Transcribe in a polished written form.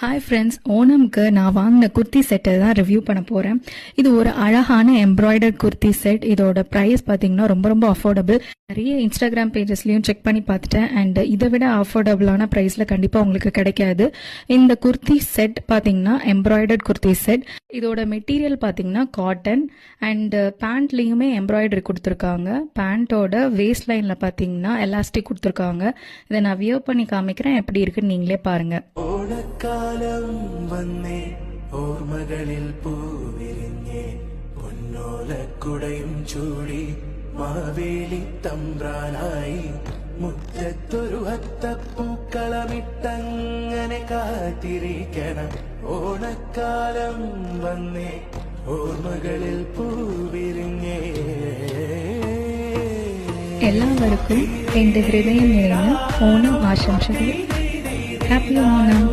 Hi friends, ஓணம்க்கு நான் வாங்கின குர்த்தி செட்டை தான் ரிவ்யூ பண்ண போகிறேன். இது ஒரு அழகான எம்ப்ராய்டர்ட் குர்த்தி செட். இதோட ப்ரைஸ் பார்த்தீங்கன்னா ரொம்ப ரொம்ப அஃபோர்டபுள். நிறைய இன்ஸ்டாகிராம் பேஜஸ்லையும் செக் பண்ணி பார்த்துட்டேன். அண்ட் இதை விட அஃபோர்டபுளான ப்ரைஸில் கண்டிப்பாக உங்களுக்கு கிடைக்காது. இந்த குர்த்தி செட் பார்த்தீங்கன்னா எம்ப்ராய்டர்ட் குர்த்தி செட். இதோட மெட்டீரியல் பார்த்தீங்கன்னா காட்டன் அண்ட் பேண்ட்லேயுமே எம்ப்ராய்டரி கொடுத்துருக்காங்க. பேண்ட்டோட வேஸ்ட் லைனில் பார்த்தீங்கன்னா எலாஸ்டிக் கொடுத்துருக்காங்க. இதை நான் வியர் பண்ணி காமிக்கிறேன், எப்படி இருக்குன்னு நீங்களே பாருங்கள். ഓണക്കാലം വന്നേ ഓർമ്മകളിൽ പൂവിരിഞ്ഞേ പൊന്നോലക്കുടയും ചൂടി മാവേലി തമ്പ്രാനായി മുറ്റത്തൊരു അത്തപ്പൂക്കളമിട്ടങ്ങനെ കാത്തിരിക്കണം. ഓണക്കാലം വന്നേ ഓർമ്മകളിൽ പൂവിരിഞ്ഞേ. എല്ലാവർക്കും എൻ്റെ ഹൃദയം നിറഞ്ഞ ഓണം ആശംസകൾ. ഹാപ്പി ഓണം.